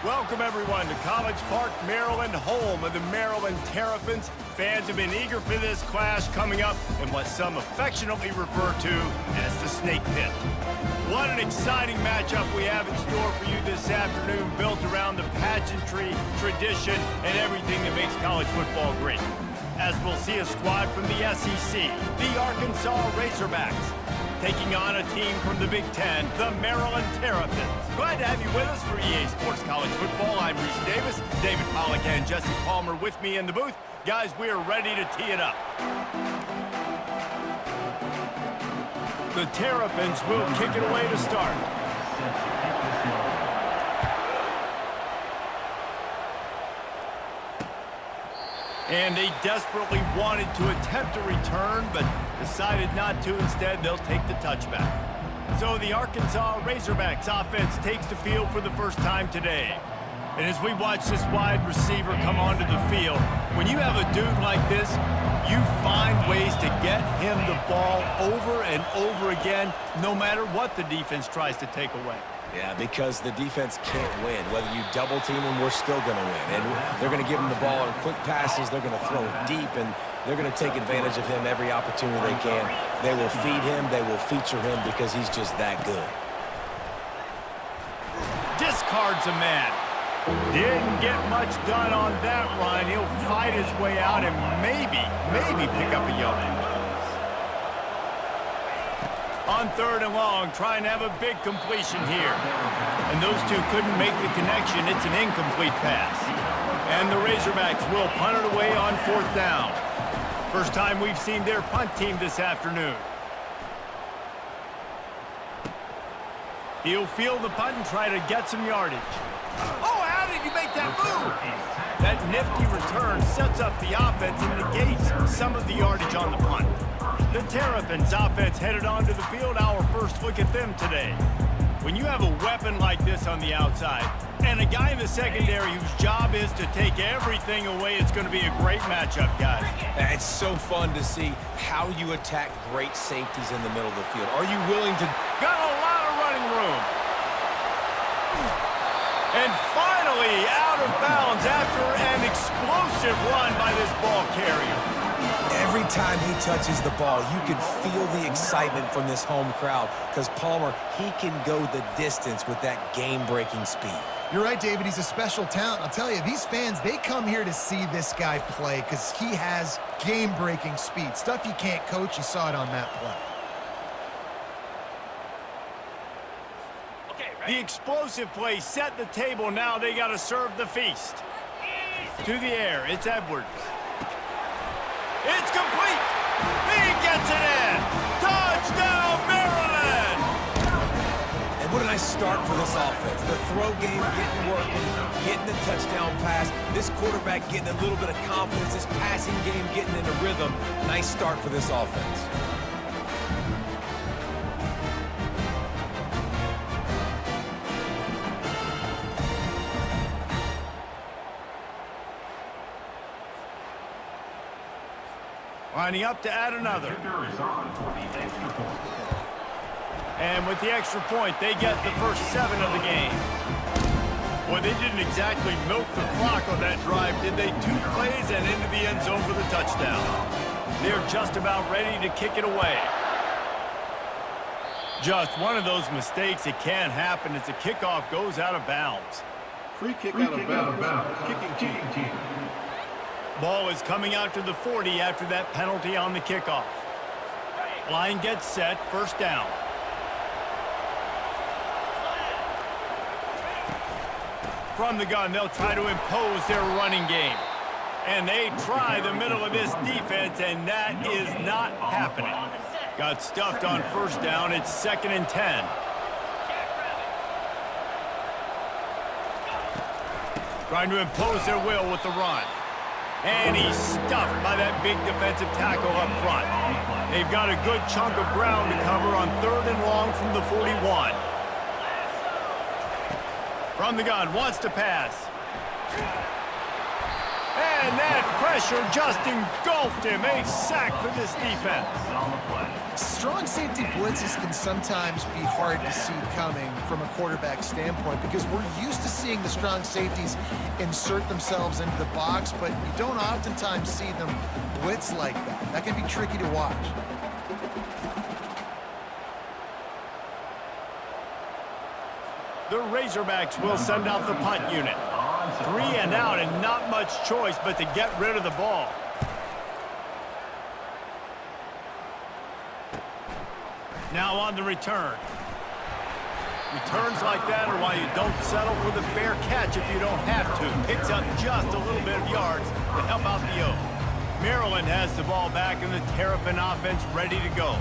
Welcome, everyone, to College Park, Maryland, home of the Maryland Terrapins. Fans have been eager for this clash coming up in what some affectionately refer to as the Snake Pit. What an exciting matchup we have in store for you this afternoon, built around the pageantry, tradition, and everything that makes college football great. As we'll see a squad from the SEC, the Arkansas Razorbacks, taking on a team from the Big Ten, the Maryland Terrapins. Glad to have you with us for EA Sports College Football. I'm Reese Davis, David Pollack and Jesse Palmer with me in the booth. Guys, we are ready to tee it up. The Terrapins will kick it away to start. And they desperately wanted to attempt a return, but decided not to. Instead, they'll take the touchback. So the Arkansas Razorbacks offense takes the field for the first time today. And as we watch this wide receiver come onto the field, when you have a dude like this, you find ways to get him the ball over and over again, no matter what the defense tries to take away. Yeah, because the defense can't win. Whether you double team him, we're still going to win. And they're going to give him the ball in quick passes. They're going to throw it deep, and they're going to take advantage of him every opportunity they can. They will feed him. They will feature him because he's just that good. Discards a man. Didn't get much done on that run. He'll fight his way out and maybe pick up a yard. On 3rd and long, trying to have a big completion here. And those two couldn't make the connection. It's an incomplete pass. And the Razorbacks will punt it away on 4th down. First time we've seen their punt team this afternoon. He'll field the punt and try to get some yardage. Oh, how did you make that move? That nifty return sets up the offense and negates some of the yardage on the punt. The Terrapins offense headed onto the field. Our first look at them today. When you have a weapon like this on the outside and a guy in the secondary whose job is to take everything away, it's going to be a great matchup, guys. It's so fun to see how you attack great safeties in the middle of the field. Are you willing to... Got a lot of running room. And finally out of bounds after an explosive run by this ball carrier. Every time he touches the ball, you can feel the excitement from this home crowd because Palmer, he can go the distance with that game-breaking speed. You're right, David. He's a special talent. I'll tell you, these fans, they come here to see this guy play because he has game-breaking speed. Stuff you can't coach. You saw it on that play. The explosive play set the table. Now they got to serve the feast. To the air, it's Edwards. It's complete. He gets it in. Touchdown, Maryland. And what a nice start for this offense. The throw game getting work, getting the touchdown pass. This quarterback getting a little bit of confidence. This passing game getting into rhythm. Nice start for this offense. Lining up to add another. And with the extra point, they get the first 7 of the game. Well, they didn't exactly milk the clock on that drive, did they? 2 plays and into the end zone for the touchdown. They're just about ready to kick it away. Just one of those mistakes that can happen as the kickoff goes out of bounds. Free kick out of bounds. Kicking team. Ball is coming out to the 40 after that penalty on the kickoff. Line gets set, 1st down. From the gun, they'll try to impose their running game. And they try the middle of this defense, and that is not happening. Got stuffed on 1st down. It's 2nd and 10. Trying to impose their will with the run. And he's stuffed by that big defensive tackle up front. They've got a good chunk of ground to cover on 3rd and long from the 41. From the gun, wants to pass. And And that pressure just engulfed him. A sack for this defense. Strong safety blitzes can sometimes be hard to see coming from a quarterback standpoint because we're used to seeing the strong safeties insert themselves into the box, but you don't oftentimes see them blitz like that. That can be tricky to watch. The Razorbacks will send out the punt unit. 3 and out and not much choice but to get rid of the ball. Now on the return. Returns like that are why you don't settle for the fair catch if you don't have to. Picks up just a little bit of yards to help out the O. Maryland has the ball back and the Terrapin offense ready to go.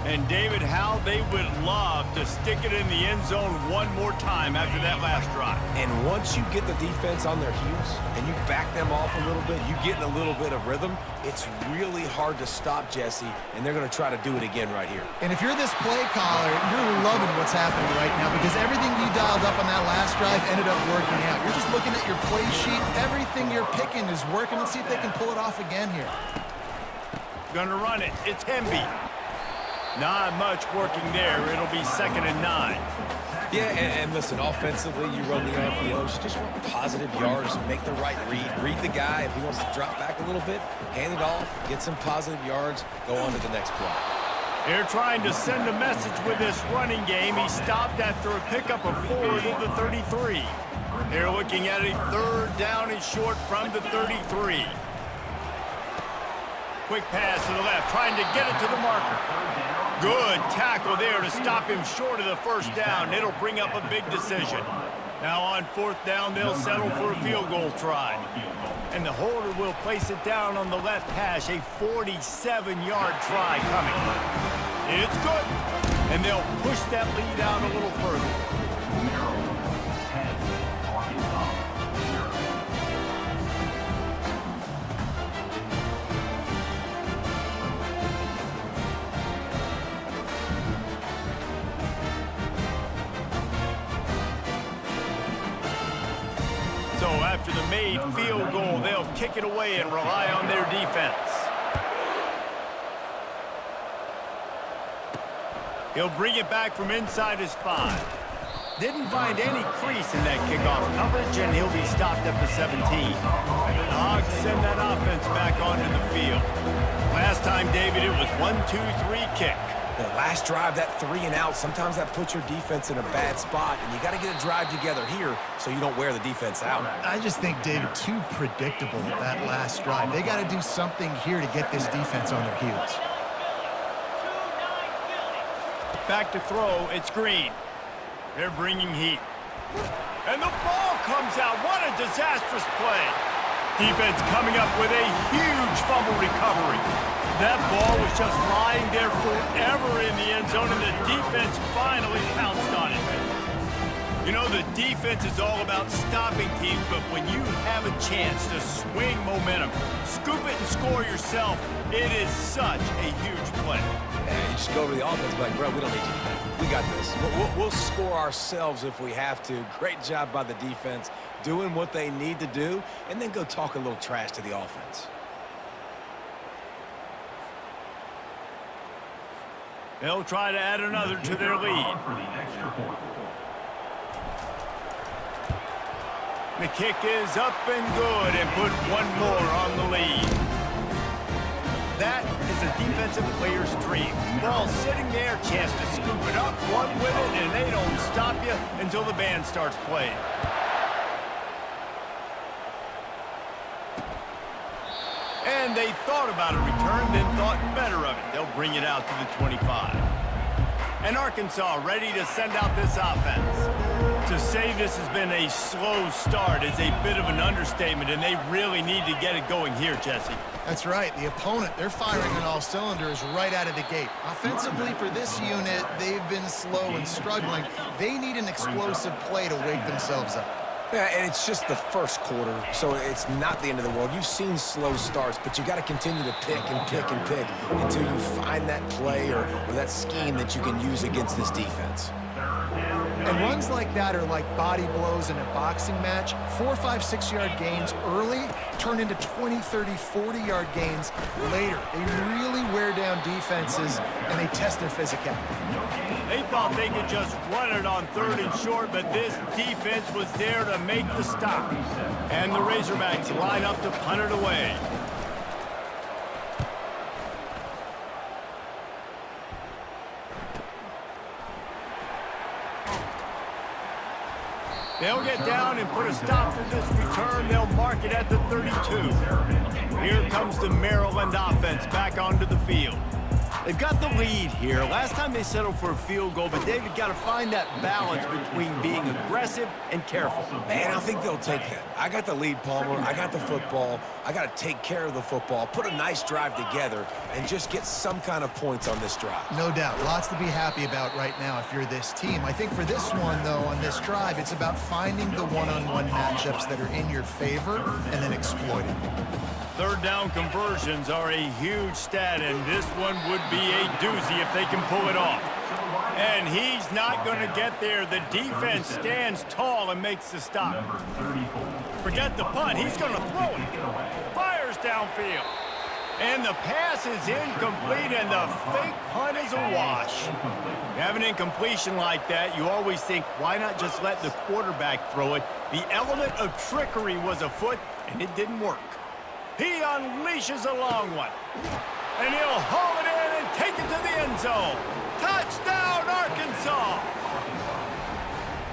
And David, how they would love to stick it in the end zone one more time after that last drive. And once you get the defense on their heels and you back them off a little bit, you get in a little bit of rhythm, it's really hard to stop, Jesse, and they're going to try to do it again right here. And if you're this play caller, you're loving what's happening right now because everything you dialed up on that last drive ended up working out. You're just looking at your play sheet. Everything you're picking is working. Let's see if they can pull it off again here. Gonna run it. It's Hemby. Not much working there. It'll be 2nd and 9. Yeah, and listen, offensively, you run the RPOs. You just want positive yards, make the right read. Read the guy. If he wants to drop back a little bit, hand it off, get some positive yards, go on to the next play. They're trying to send a message with this running game. He stopped after a pickup of 4 to the 33. They're looking at a 3rd down and short from the 33. Quick pass to the left, trying to get it to the marker. Good tackle there to stop him short of the 1st down. It'll bring up a big decision. Now on 4th down, they'll settle for a field goal try. And the holder will place it down on the left hash, a 47-yard try coming. It's good. And they'll push that lead out a little further. So after the made field goal, they'll kick it away and rely on their defense. He'll bring it back from inside his 5. Didn't find any crease in that kickoff coverage, and he'll be stopped at the 17. The Hogs send that offense back onto the field. Last time, David, it was 1-2-3 kick. The last drive, that 3 and out, sometimes that puts your defense in a bad spot, and you got to get a drive together here so you don't wear the defense out. I just think, David, too predictable that last drive. They got to do something here to get this defense on their heels. Back to throw, it's Green. They're bringing heat. And the ball comes out. What a disastrous play. Defense coming up with a huge fumble recovery. That ball was just lying there forever in the end zone, and the defense finally pounced on it. You know, the defense is all about stopping teams, but when you have a chance to swing momentum, scoop it and score yourself, it is such a huge play. Yeah, you just go to the offense and be like, bro, we don't need you. We got this. We'll score ourselves if we have to. Great job by the defense doing what they need to do, and then go talk a little trash to the offense. They'll try to add another to their lead. The kick is up and good and put one more on the lead. That is a defensive player's dream. Ball sitting there, chance to scoop it up, one with it, and they don't stop you until the band starts playing. And they thought about a return, then thought better of it. They'll bring it out to the 25. And Arkansas ready to send out this offense. To say this has been a slow start is a bit of an understatement, and they really need to get it going here, Jesse. That's right. The opponent, they're firing on all cylinders right out of the gate. Offensively for this unit, they've been slow and struggling. They need an explosive play to wake themselves up. Yeah, and it's just the first quarter, so it's not the end of the world. You've seen slow starts, but you got to continue to pick and pick and pick until you find that play or that scheme that you can use against this defense. And runs like that are like body blows in a boxing match. 4, 5, 6-yard gains early turn into 20, 30, 40-yard gains later. They really wear down defenses, and they test their physicality. They thought they could just run it on 3rd and short, but this defense was there to make the stop. And the Razorbacks line up to punt it away. They'll get down and put a stop to this return. They'll mark it at the 32. Here comes the Maryland offense back onto the field. They've got the lead here. Last time they settled for a field goal, but they've got to find that balance between being aggressive and careful. Man, I think they'll take that. I got the lead, Palmer. I got the football. I got to take care of the football, put a nice drive together, and just get some kind of points on this drive. No doubt. Lots to be happy about right now if you're this team. I think for this one, though, on this drive, it's about finding the one-on-one matchups that are in your favor and then exploiting them. 3rd down conversions are a huge stat, and this one would be a doozy if they can pull it off. And he's not going to get there. The defense stands tall and makes the stop. Forget the punt. He's going to throw it. Fires downfield. And the pass is incomplete, and the fake punt is a wash. You have an incompletion like that, you always think, why not just let the quarterback throw it? The element of trickery was afoot, and it didn't work. He unleashes a long one. And he'll haul it in and take it to the end zone. Touchdown, Arkansas!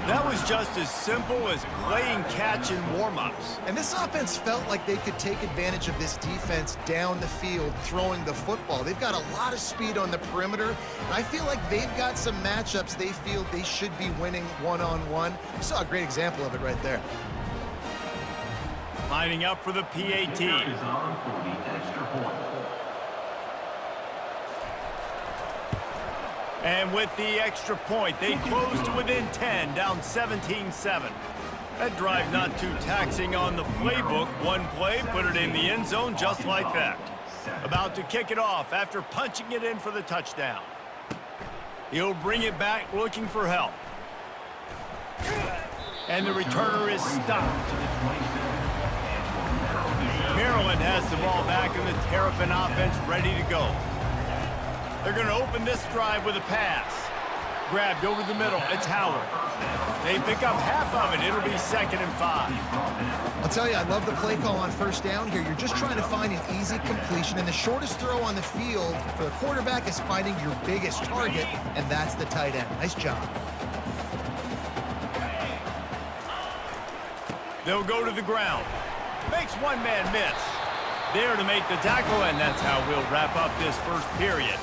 That was just as simple as playing catch in warm-ups. And this offense felt like they could take advantage of this defense down the field throwing the football. They've got a lot of speed on the perimeter, and I feel like they've got some matchups they feel they should be winning one-on-one. You saw a great example of it right there. Lining up for the PAT. And with the extra point, they close to within 10, down 17-7. That drive not too taxing on the playbook. One play, put it in the end zone just like that. About to kick it off after punching it in for the touchdown. He'll bring it back looking for help. And the returner is stopped. Maryland has the ball back and the Terrapin offense ready to go. They're going to open this drive with a pass. Grabbed over the middle. It's Howard. They pick up half of it. It'll be 2nd and 5. I'll tell you, I love the play call on 1st down here. You're just trying to find an easy completion, and the shortest throw on the field for the quarterback is finding your biggest target, and that's the tight end. Nice job. They'll go to the ground. Makes one man miss. There to make the tackle, and that's how we'll wrap up this first period.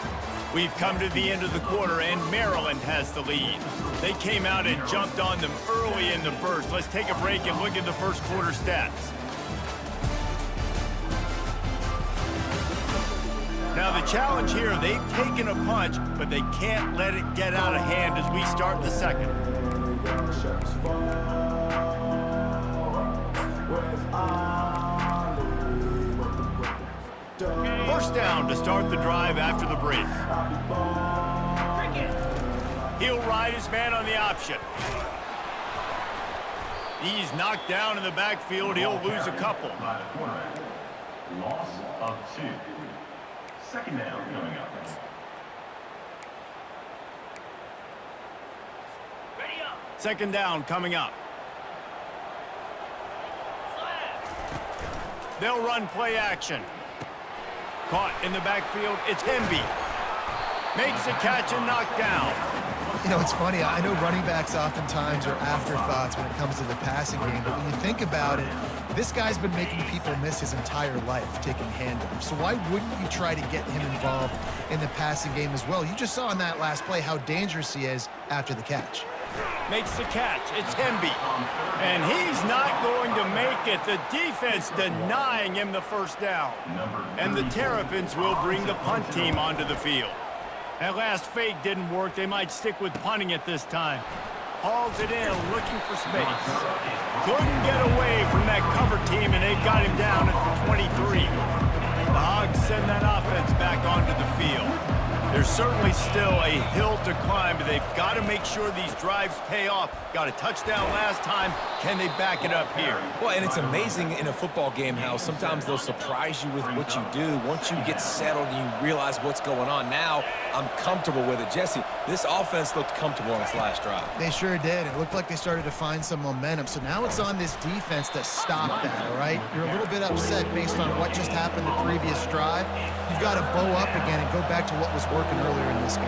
We've come to the end of the quarter, and Maryland has the lead. They came out and jumped on them early in the first. Let's take a break and look at the first quarter stats. Now the challenge here, they've taken a punch, but they can't let it get out of hand as we start the second. First down to start the drive after the break. He'll ride his man on the option. He's knocked down in the backfield. He'll lose a couple. Loss of 2. 2nd down coming up. Second down coming up. They'll run play action. Caught in the backfield, it's Hemby. Makes a catch and knocked down. You know, it's funny. I know running backs oftentimes are afterthoughts when it comes to the passing game, but when you think about it, this guy's been making people miss his entire life taking handoffs. So why wouldn't you try to get him involved in the passing game as well? You just saw in that last play how dangerous he is after the catch. Makes the catch. It's Hemby. And he's not going to make it. The defense denying him the first down. And the Terrapins will bring the punt team onto the field. That last fake didn't work. They might stick with punting it this time. Hauls it in, looking for space. Couldn't get away from that cover team, and they've got him down at the 23. The Hogs send that offense back onto the field. There's certainly still a hill to climb, but they've got to make sure these drives pay off. Got a touchdown last time. Can they back it up here? Well, and it's amazing in a football game how sometimes they'll surprise you with what you do. Once you get settled and you realize what's going on, now I'm comfortable with it. Jesse, this offense looked comfortable on its last drive. They sure did. It looked like they started to find some momentum. So now it's on this defense to stop that, all right? You're a little bit upset based on what just happened the previous drive. You've got to bow up again and go back to what was working earlier in this game.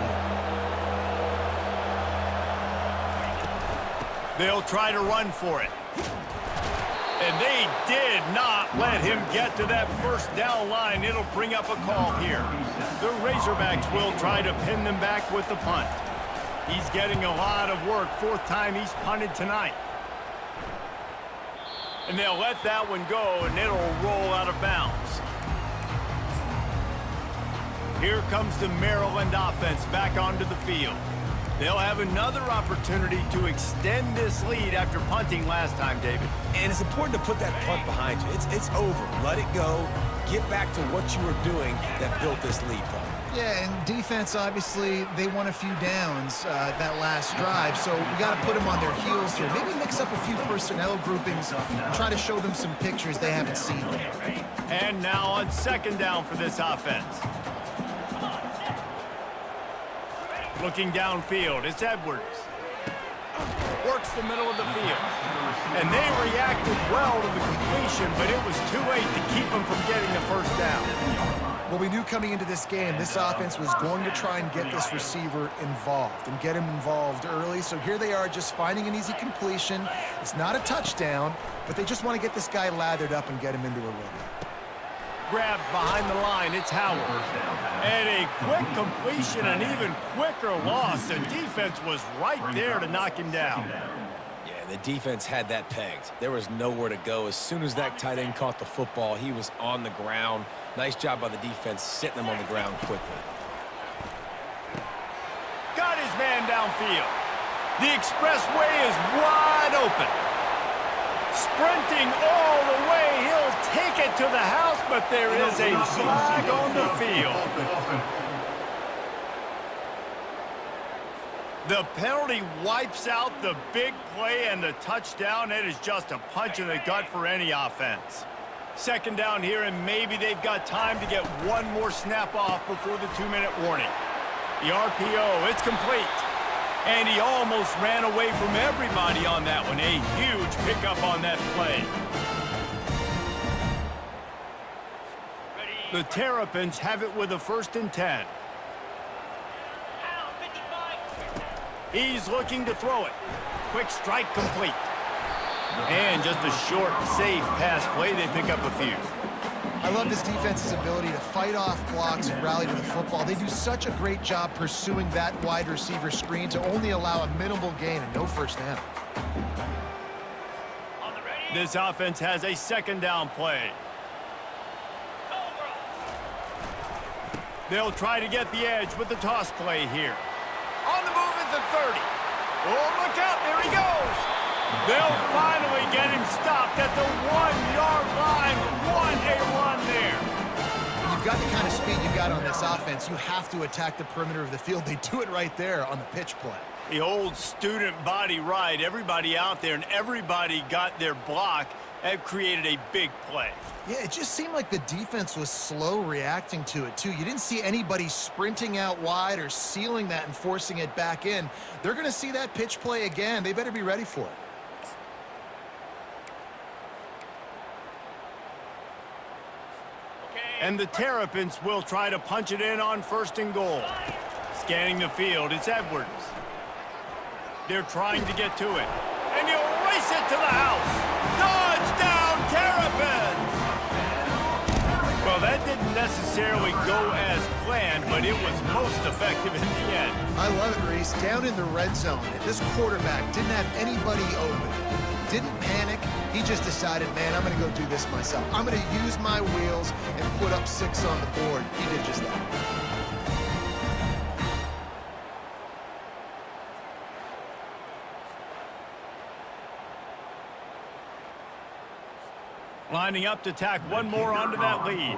They'll try to run for it. And they did not let him get to that first down line. It'll bring up a call here. The Razorbacks will try to pin them back with the punt. He's getting a lot of work. Fourth time he's punted tonight. And they'll let that one go, and it'll roll out of bounds. Here comes the Maryland offense back onto the field. They'll have another opportunity to extend this lead after punting last time, David. And it's important to put that punt behind you. It's over. Let it go. Get back to what you were doing that built this lead, though. Yeah, and defense, obviously, they won a few downs that last drive, so we got to put them on their heels here. Maybe mix up a few personnel groupings and try to show them some pictures they haven't seen yet. And now on second down for this offense. Looking downfield, it's Edwards. Works the middle of the field. And they reacted well to the completion, but it was too late to keep them from getting the first down. Well, we knew coming into this game, this offense was going to try and get this receiver involved and get him involved early. So here they are just finding an easy completion. It's not a touchdown, but they just want to get this guy lathered up and get him into a rhythm. Grabbed behind the line, it's Howard. And a quick completion, an even quicker loss. The defense was right there to knock him down. Yeah, the defense had that pegged. There was nowhere to go. As soon as that tight end caught the football, he was on the ground. Nice job by the defense sitting him on the ground quickly. Got his man downfield. The expressway is wide open. Sprinting all the way, he'll take it to the house, but there is a flag on the field. The penalty wipes out the big play and the touchdown. It is just a punch in the gut for any offense. Second down here, and maybe they've got time to get one more snap off before the 2-minute warning. The RPO, it's complete. And he almost ran away from everybody on that one. A huge pickup on that play. The Terrapins have it with a 1st and 10. He's looking to throw it. Quick strike complete. And just a short, safe pass play. They pick up a few. I love this defense's ability to fight off blocks and rally to the football. They do such a great job pursuing that wide receiver screen to only allow a minimal gain and no first down. This offense has a second down play. They'll try to get the edge with the toss play here. On the move at the 30. Oh, look out, there he goes. They'll finally get him stopped at the 1-yard line. What a run there. You've got the kind of speed you got on this offense. You have to attack the perimeter of the field. They do it right there on the pitch play. The old student body right. Everybody out there and everybody got their block. That created a big play. Yeah, it just seemed like the defense was slow reacting to it, too. You didn't see anybody sprinting out wide or sealing that and forcing it back in. They're going to see that pitch play again. They better be ready for it. And the Terrapins will try to punch it in on 1st and goal. Scanning the field, it's Edwards. They're trying to get to it. And he'll race it to the house. Dodge down, Terrapins! Well, that didn't necessarily go as planned, but it was most effective in the end. I love it, Reese. Down in the red zone, this quarterback didn't have anybody open. Didn't panic. He just decided, man, I'm going to go do this myself. I'm going to use my wheels and put up 6 on the board. He did just that. Lining up to tack one more onto that lead.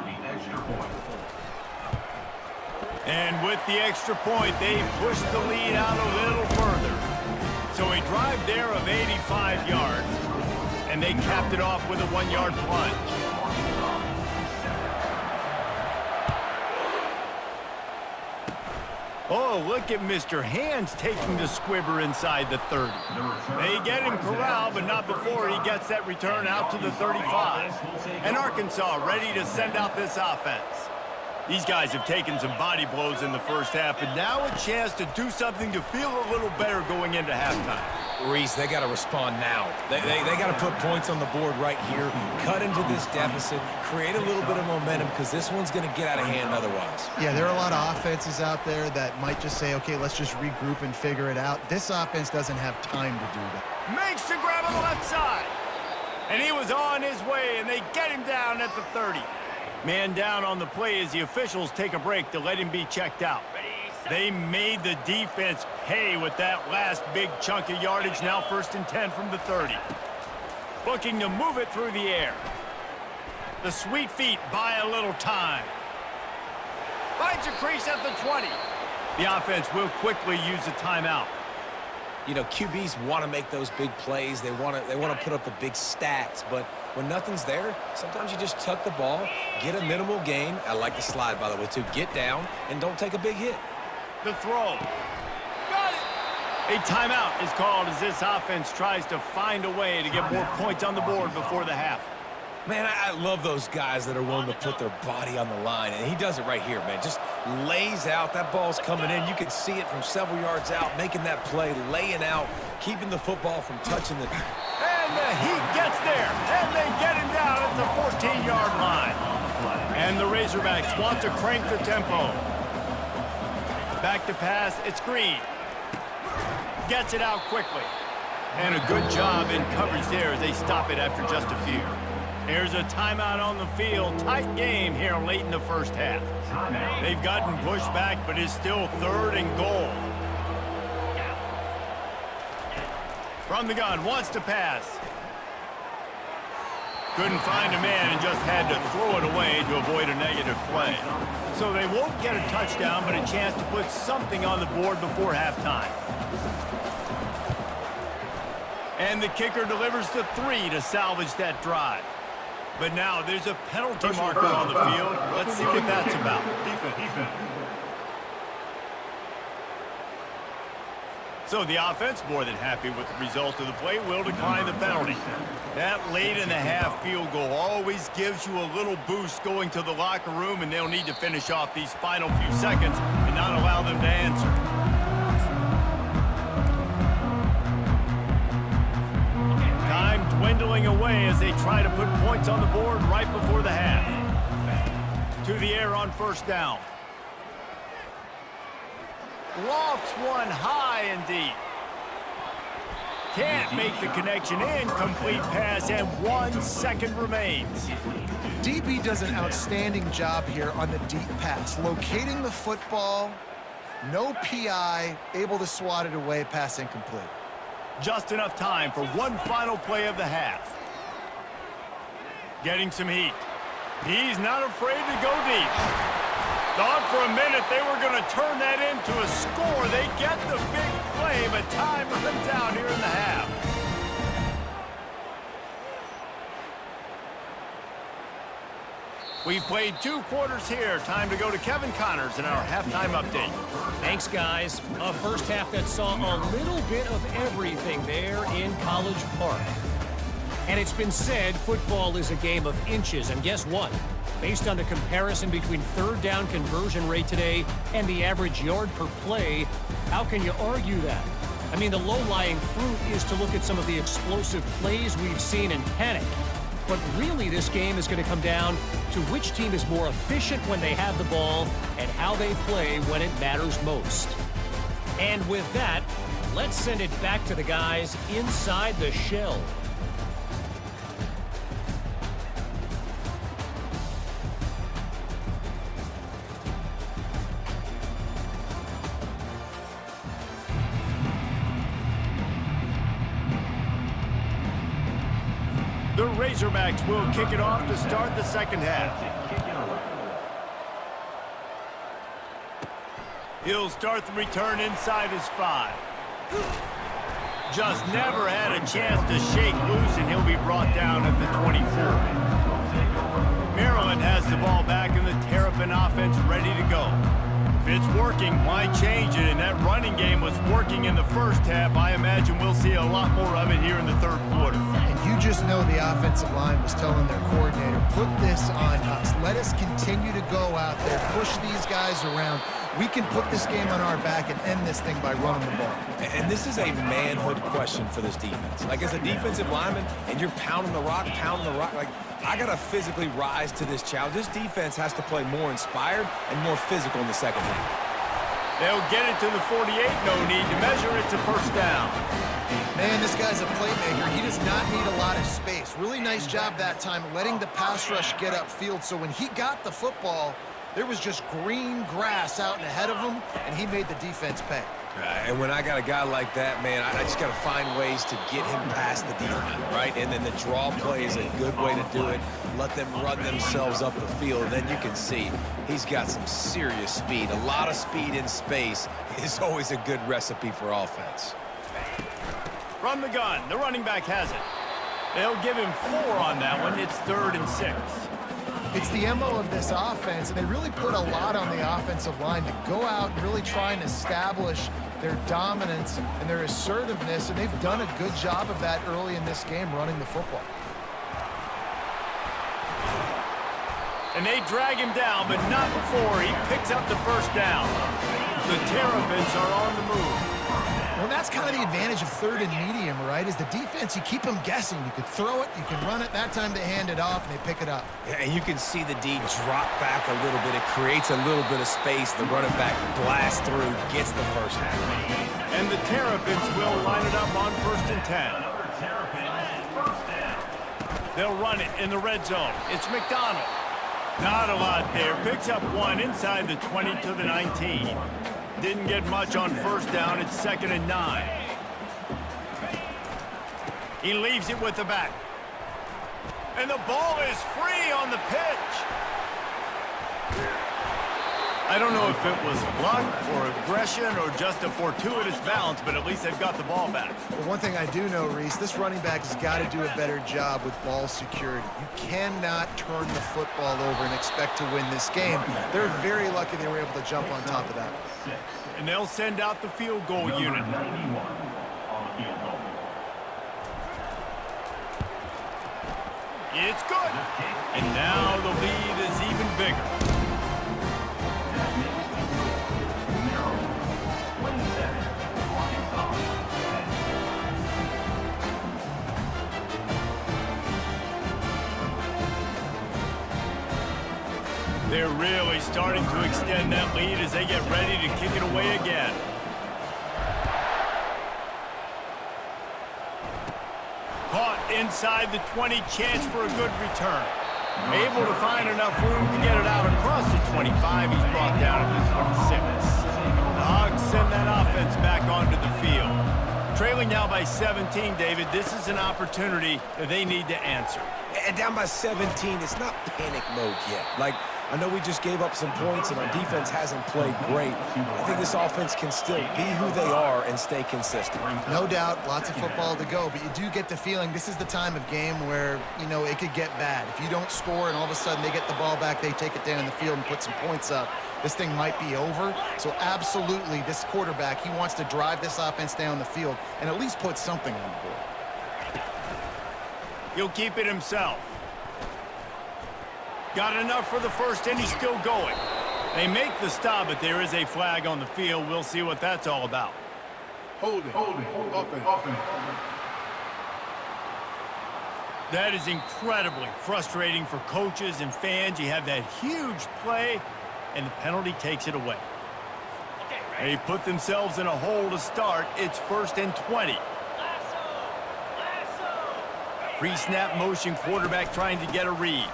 And with the extra point, they pushed the lead out a little further. So a drive there of 85 yards, and they capped it off with a 1-yard plunge. Oh, look at Mr. Hands taking the squibber inside the 30. They get him corralled, but not before he gets that return out to the 35. And Arkansas ready to send out this offense. These guys have taken some body blows in the first half, but now a chance to do something to feel a little better going into halftime. Reese, they got to respond now. They got to put points on the board right here, cut into this deficit, create a little bit of momentum, because this one's going to get out of hand otherwise. Yeah, there are a lot of offenses out there that might just say, okay, let's just regroup and figure it out. This offense doesn't have time to do that. Makes the grab on the left side. And he was on his way, and they get him down at the 30. Man down on the play as the officials take a break to let him be checked out. They made the defense pay with that last big chunk of yardage. Now 1st and 10 from the 30. Looking to move it through the air. The sweet feet buy a little time. Finds a crease at the 20. The offense will quickly use a timeout. You know, QBs want to make those big plays. They want to put up the big stats, but when nothing's there, sometimes you just tuck the ball, get a minimal gain. I like the slide, by the way, too. Get down and don't take a big hit. The throw. Got it. A timeout is called as this offense tries to find a way to get more points on the board before the half. Man, I love those guys that are willing to put their body on the line, and he does it right here, man. Just lays out. That ball's coming in. You can see it from several yards out, making that play, laying out, keeping the football from touching the... And the heat gets there, and they get him down at the 14-yard line. And the Razorbacks want to crank the tempo. Back to pass, it's Green. Gets it out quickly. And a good job in coverage there as they stop it after just a few. There's a timeout on the field. Tight game here late in the first half. They've gotten pushed back, but it's still 3rd and goal. From the gun, wants to pass. Couldn't find a man and just had to throw it away to avoid a negative play. So they won't get a touchdown, but a chance to put something on the board before halftime. And the kicker delivers the 3 to salvage that drive. But now there's a penalty marker on the field. Let's see what that's about. So the offense, more than happy with the result of the play, will decline the penalty. That late in the half field goal always gives you a little boost going to the locker room, and they'll need to finish off these final few seconds and not allow them to answer. Time dwindling away as they try to put points on the board right before the half. To the air on 1st down. Lofts one high and deep. Can't make the connection. Incomplete pass, and 1 second remains. DB does an outstanding job here on the deep pass. Locating the football, no PI, able to swat it away, pass incomplete. Just enough time for one final play of the half. Getting some heat. He's not afraid to go deep. Thought for a minute they were going to turn that into a score. They get the big play, but time runs out here in the half. We've played 2 quarters here. Time to go to Kevin Connors in our halftime update. Thanks, guys. A first half that saw a little bit of everything there in College Park. And it's been said football is a game of inches. And guess what? Based on the comparison between 3rd down conversion rate today and the average yard per play, how can you argue that? I mean, the low-lying fruit is to look at some of the explosive plays we've seen and panic. But really, this game is going to come down to which team is more efficient when they have the ball and how they play when it matters most. And with that, let's send it back to the guys inside the shell. The Razorbacks will kick it off to start the second half. He'll start the return inside his 5. Just never had a chance to shake loose, and he'll be brought down at the 24. Maryland has the ball back, and the Terrapin offense ready to go. If it's working, why change it? And that running game was working in the first half. I imagine we'll see a lot more of it here in the third quarter. And you just know the offensive line was telling their coordinator, put this on us. Let us continue to go out there, push these guys around. We can put this game on our back and end this thing by running the ball. And this is a manhood question for this defense. Like, as a defensive lineman, and you're pounding the rock, like, I got to physically rise to this challenge. This defense has to play more inspired and more physical in the second half. They'll get it to the 48. No need to measure. It's a first down. Man, this guy's a playmaker. He does not need a lot of space. Really nice job that time letting the pass rush get upfield. So when he got the football, there was just green grass out and ahead of him, and he made the defense pay. And when I got a guy like that, man, I just got to find ways to get him past the D-line, right? And then the draw play is a good way to do it. Let them run themselves up the field, and then you can see he's got some serious speed. A lot of speed in space is always a good recipe for offense. From the gun, the running back has it. They'll give him 4 on that one. It's 3rd and 6. It's the MO of this offense, and they really put a lot on the offensive line to go out and really try and establish their dominance and their assertiveness, and they've done a good job of that early in this game running the football. And they drag him down, but not before he picks up the first down. The Terrapins are on the move. Well, that's kind of the advantage of 3rd and medium, right? Is the defense, you keep them guessing. You could throw it, you can run it. That time they hand it off, and they pick it up. Yeah, and you can see the D drop back a little bit. It creates a little bit of space. The running back blasts through, gets the first half. And the Terrapins will line it up on 1st and 10. They'll run it in the red zone. It's McDonald. Not a lot there. Picks up 1 inside the 20 to the 19. Didn't get much on 1st down. It's 2nd and 9. He leaves it with the back. And the ball is free on the pitch. I don't know if it was luck or aggression or just a fortuitous bounce, but at least they've got the ball back. Well, one thing I do know, Reese, this running back has got to do a better job with ball security. You cannot turn the football over and expect to win this game. They're very lucky they were able to jump on top of that. And they'll send out the field goal unit. It's good. And now the lead is even bigger. They're really starting to extend that lead as they get ready to kick it away again. Caught inside the 20, chance for a good return. Able to find enough room to get it out across the 25. He's brought down at the 26. The Hogs send that offense back onto the field. Trailing now by 17, David, this is an opportunity that they need to answer. And down by 17, it's not panic mode yet. Like, I know we just gave up some points and our defense hasn't played great. I think this offense can still be who they are and stay consistent. No doubt, lots of football to go, but you do get the feeling this is the time of game where, you know, it could get bad. If you don't score and all of a sudden they get the ball back, they take it down the field and put some points up, this thing might be over. So absolutely, this quarterback, he wants to drive this offense down the field and at least put something on the board. He'll keep it himself. Got enough for the first, and he's still going. They make the stop, but there is a flag on the field. We'll see what that's all about. Holding, offense. That is incredibly frustrating for coaches and fans. You have that huge play, and the penalty takes it away. They put themselves in a hole to start. It's 1st and 20. Pre-snap motion, quarterback trying to get a read.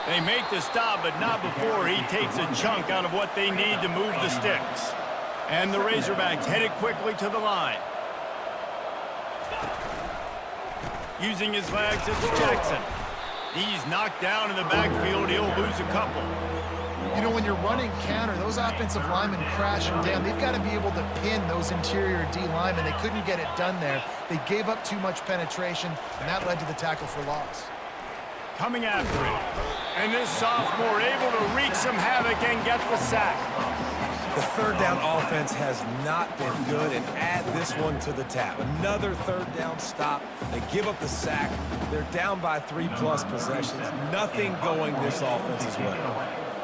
They make the stop, but not before he takes a chunk out of what they need to move the sticks. And the Razorbacks headed quickly to the line. Using his legs, it's Jackson. He's knocked down in the backfield. He'll lose a couple. You know, when you're running counter, those offensive linemen crashing down. They've got to be able to pin those interior D linemen. They couldn't get it done there. They gave up too much penetration, and that led to the tackle for loss. Coming after it. And this sophomore able to wreak some havoc and get the sack. The third down offense has not been good, and add this one to the tab. Another third down stop. They give up the sack. They're down by 3+ possessions. Nothing going this offense's way.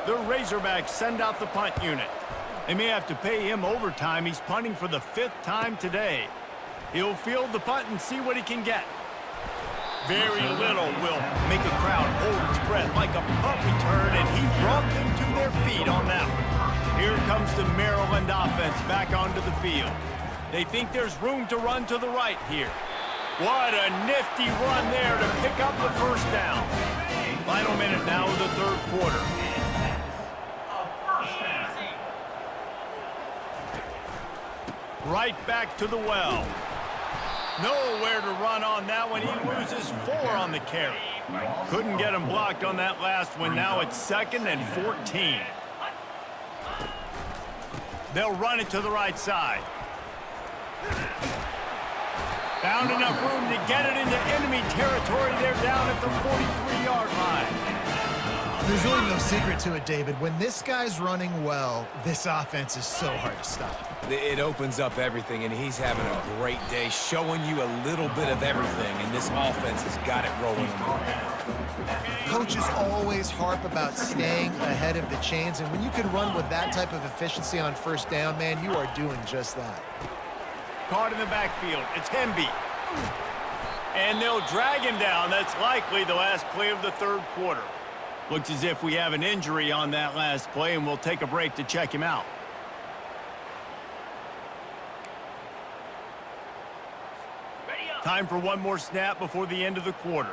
The Razorbacks send out the punt unit. They may have to pay him overtime. He's punting for the 5th time today. He'll field the punt and see what he can get. Very little will make a crowd hold its breath like a punt return, and he brought them to their feet on that one. Here comes the Maryland offense back onto the field. They think there's room to run to the right here. What a nifty run there to pick up the first down. Final minute now of the third quarter. Right back to the well. Nowhere to run on that one. He loses 4 on the carry. Couldn't get him blocked on that last one. Now it's 2nd and 14. They'll run it to the right side. Found enough room to get it into enemy territory. They're down at the 43-yard line. There's really no secret to it, David. When this guy's running well, this offense is so hard to stop. It opens up everything, and he's having a great day, showing you a little bit of everything, and this offense has got it rolling. Coaches always harp about staying ahead of the chains, and when you can run with that type of efficiency on first down, man, you are doing just that. Caught in the backfield. It's Hemby. And they'll drag him down. That's likely the last play of the third quarter. Looks as if we have an injury on that last play, and we'll take a break to check him out. Time for one more snap before the end of the quarter.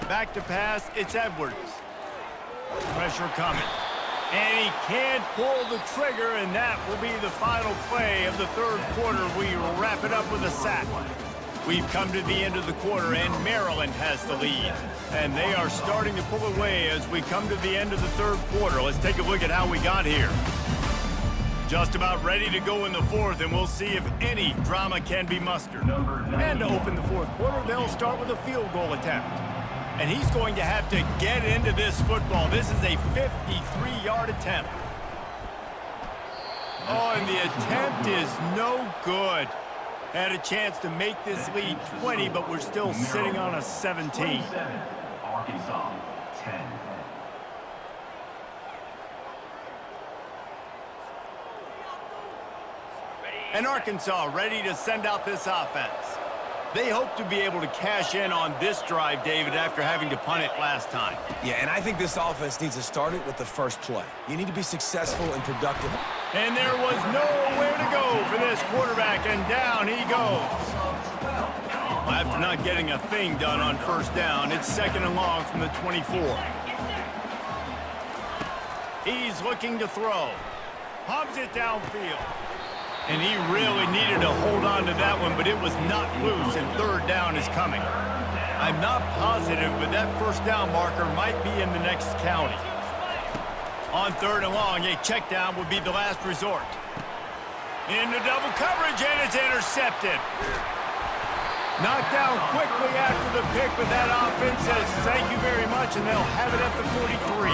Back to pass, it's Edwards. Pressure coming. And he can't pull the trigger, and that will be the final play of the third quarter. We wrap it up with a sack. We've come to the end of the quarter, and Maryland has the lead. And they are starting to pull away as we come to the end of the third quarter. Let's take a look at how we got here. Just about ready to go in the fourth, and we'll see if any drama can be mustered. And to open the fourth quarter, they'll start with a field goal attempt. And he's going to have to get into this football. This is a 53-yard attempt. Oh, and the attempt is no good. Had a chance to make this lead 20, but we're still sitting on a 17. Arkansas, 10. And Arkansas ready to send out this offense. They hope to be able to cash in on this drive, David, after having to punt it last time. Yeah, and I think this offense needs to start it with the first play. You need to be successful and productive. And there was nowhere to go for this quarterback, and down he goes. After not getting a thing done on first down, it's 2nd and long from the 24. He's looking to throw. Pumps it downfield. And he really needed to hold on to that one, but it was not loose, and third down is coming. I'm not positive, but that first down marker might be in the next county. On 3rd and long, a check down would be the last resort. Into double coverage, and it's intercepted. Knocked down quickly after the pick, but that offense says thank you very much, and they'll have it at the 43.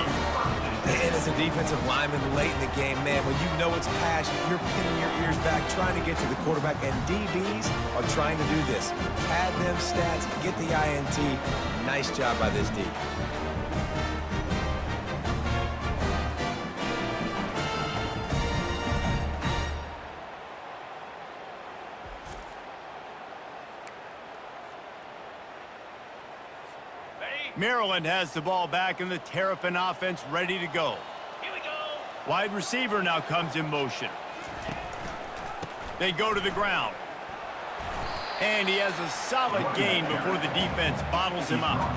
And as a defensive lineman late in the game, man, when you know it's passion, you're pinning your ears back, trying to get to the quarterback, and DBs are trying to do this. Pad them stats, get the INT. Nice job by this D. Maryland has the ball back, and the Terrapin offense ready to go. Here we go. Wide receiver now comes in motion. They go to the ground. And he has a solid gain before the defense bottles him up.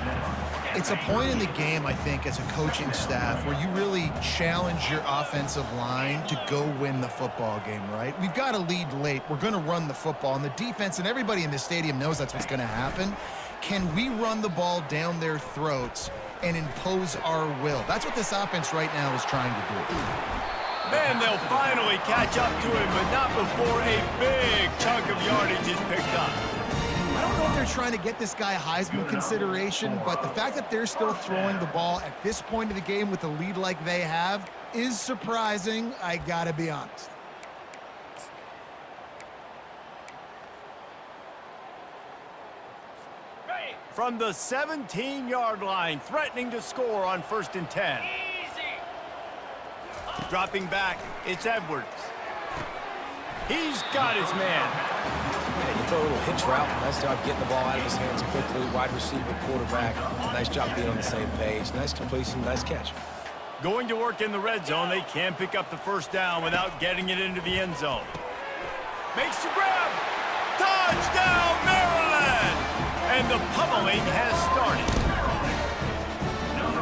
It's a point in the game, I think, as a coaching staff where you really challenge your offensive line to go win the football game, right? We've got to lead late. We're going to run the football, and the defense and everybody in this stadium knows that's what's going to happen. can we run the ball down their throats and impose our will? That's what this offense right now is trying to do. Then they'll finally catch up to him, but not before a big chunk of yardage is picked up. I don't know if they're trying to get this guy Heisman consideration, but the fact that they're still throwing the ball at this point of the game with a lead like they have is surprising, I gotta be honest. From the 17-yard line, threatening to score on 1st and 10. Dropping back, it's Edwards. He's got his man. Yeah, you throw a little hitch route. Nice job getting the ball out of his hands quickly. Wide receiver, quarterback. Nice job being on the same page. Nice completion, nice catch. Going to work in the red zone. They can pick up the first down without getting it into the end zone. Makes the grab. Touchdown, Maryland! And the pummeling has started.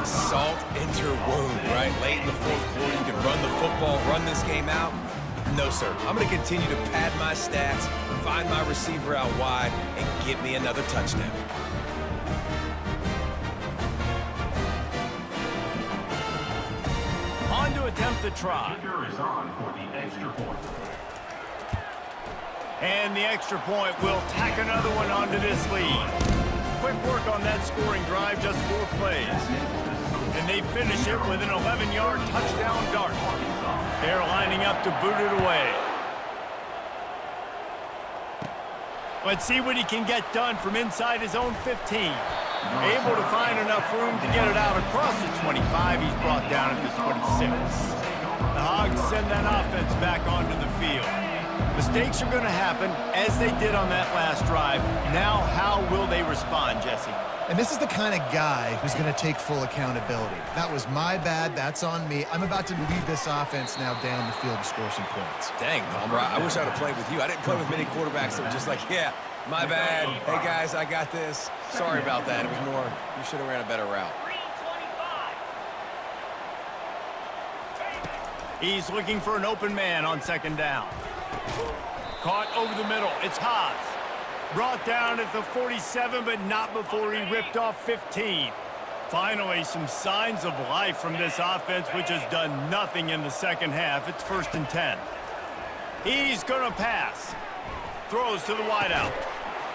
Salt into your wound, right? Late in the 4th quarter, you can run the football, run this game out. No, sir. I'm going to continue to pad my stats, find my receiver out wide, and get me another touchdown. On to attempt the try. Kicker is on for the extra point. And the extra point will tack another one onto this lead. Quick work on that scoring drive, just 4 plays. And they finish it with an 11-yard touchdown dart. They're lining up to boot it away. Let's see what he can get done from inside his own 15. Able to find enough room to get it out across the 25. He's brought down at the 26. The Hogs send that offense back onto the field. Mistakes are going to happen, as they did on that last drive. Now, how will they respond, Jesse? And this is the kind of guy who's going to take full accountability. That was my bad. That's on me. I'm about to lead this offense now down the field to score some points. Dang, Palmer, I wish I would have played with you. I didn't play with many quarterbacks that were just like, yeah, my bad. Hey, guys, I got this. Sorry about that. It was more, you should have ran a better route. He's looking for an open man on 2nd down. Caught over the middle. It's Haas. Brought down at the 47, but not before he ripped off 15. Finally, some signs of life from this offense, which has done nothing in the second half. It's 1st and 10. He's going to pass. Throws to the wideout.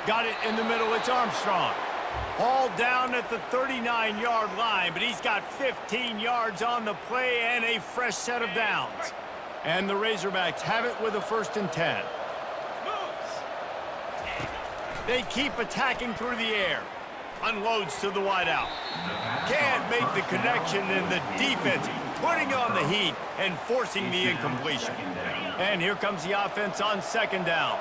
Got it in the middle. It's Armstrong. Hauled down at the 39-yard line, but he's got 15 yards on the play and a fresh set of downs. And the Razorbacks have it with a 1st and 10. They keep attacking through the air. Unloads to the wideout. Can't make the connection, and the defense putting on the heat and forcing the incompletion. And here comes the offense on 2nd down.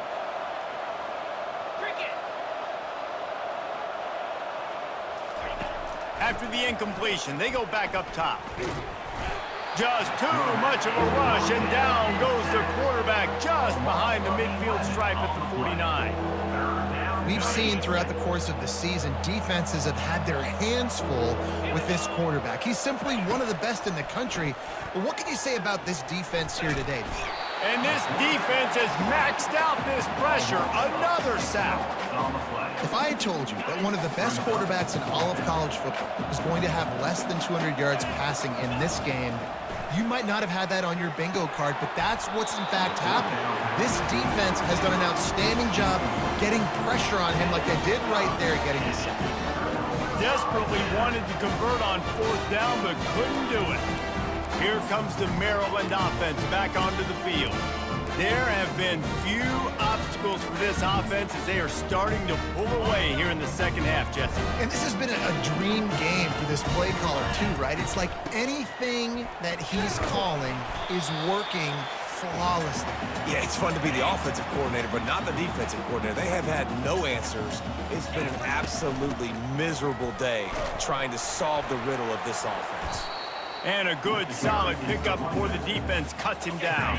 After the incompletion, they go back up top. Just too much of a rush, and down goes the quarterback just behind the midfield stripe at the 49. We've seen throughout the course of the season, defenses have had their hands full with this quarterback. He's simply one of the best in the country. But what can you say about this defense here today? And this defense has maxed out this pressure. Another sack. If I had told you that one of the best quarterbacks in all of college football is going to have less than 200 yards passing in this game, you might not have had that on your bingo card, but that's what's in fact happened. This defense has done an outstanding job getting pressure on him like they did right there, getting the sack. Desperately wanted to convert on 4th down, but couldn't do it. Here comes the Maryland offense back onto the field. There have been few obstacles for this offense as they are starting to pull away here in the second half, Jesse. And this has been a dream game for this play caller too, right? It's like anything that he's calling is working flawlessly. Yeah, it's fun to be the offensive coordinator, but not the defensive coordinator. They have had no answers. It's been an absolutely miserable day trying to solve the riddle of this offense. And a good, solid pickup before the defense cuts him down.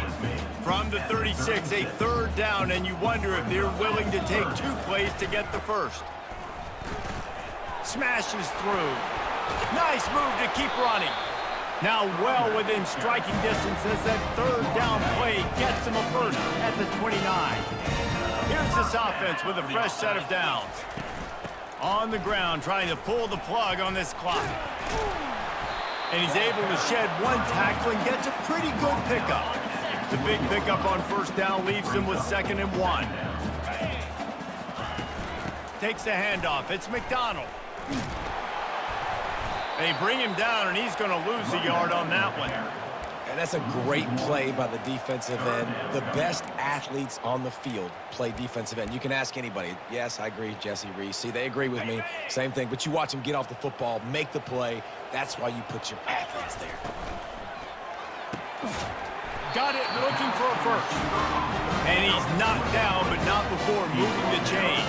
From the 36, a 3rd down, and you wonder if they're willing to take 2 plays to get the first. Smashes through. Nice move to keep running. Now well within striking distance as that 3rd down play gets him a first at the 29. Here's this offense with a fresh set of downs. On the ground, trying to pull the plug on this clock. And he's able to shed one tackle and gets a pretty good pickup. The big pickup on first down leaves him with 2nd and 1. Takes the handoff. It's McDonald. They bring him down, and he's going to lose a yard on that one. And that's a great play by the defensive end. The best athletes on the field play defensive end. You can ask anybody. Yes, I agree, Jesse Reese. See, they agree with me. Same thing. But you watch them get off the football, make the play. That's why you put your athletes there. Got it, looking for a first. And he's knocked down, but not before moving the chain.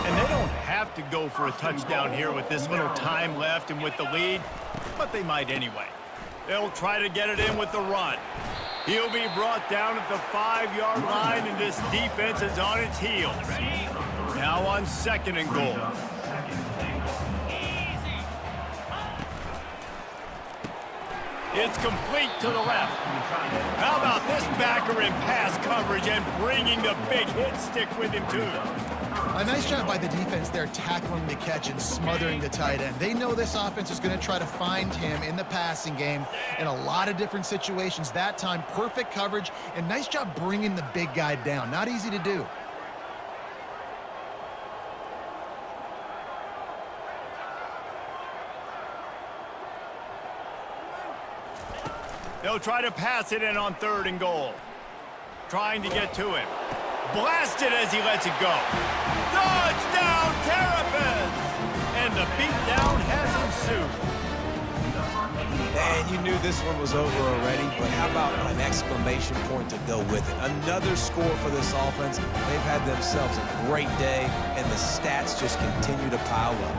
And they don't have to go for a touchdown here with this little time left and with the lead, but they might anyway. They'll try to get it in with the run. He'll be brought down at the 5-yard line, and this defense is on its heels. Now on 2nd and goal. It's complete to the left. How about this backer in pass coverage and bringing the big hit stick with him, too? A nice job by the defense there, tackling the catch and smothering the tight end. They know this offense is going to try to find him in the passing game in a lot of different situations. That time, perfect coverage, and nice job bringing the big guy down. Not easy to do. They'll try to pass it in on 3rd and goal. Trying to get to him. Blasted as he lets it go. Touchdown, Terrapins! And the beatdown has ensued. And you knew this one was over already, but how about an exclamation point to go with it? Another score for this offense. They've had themselves a great day, and the stats just continue to pile up.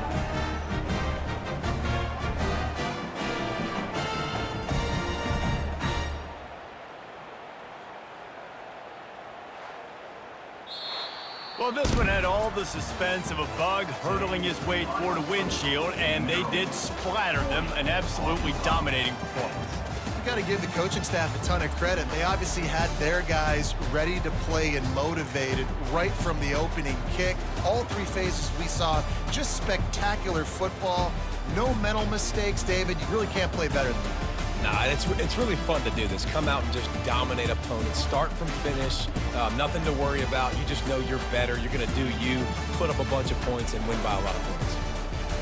Well, this one had all the suspense of a bug hurtling his way toward a windshield, and they did splatter them. An absolutely dominating performance. You got to give the coaching staff a ton of credit. They obviously had their guys ready to play and motivated right from the opening kick. All 3 phases we saw, just spectacular football. No mental mistakes, David. You really can't play better than that. Nah, it's really fun to do this. Come out and just dominate opponents. Start from finish. Nothing to worry about. You just know you're better. You're going to do you, put up a bunch of points, and win by a lot of points.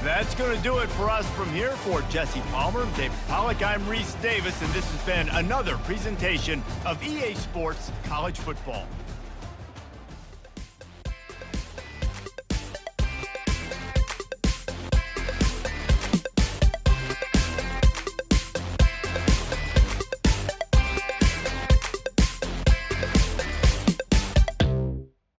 That's going to do it for us from here. For Jesse Palmer, David Pollack, I'm Reese Davis, and this has been another presentation of EA Sports College Football.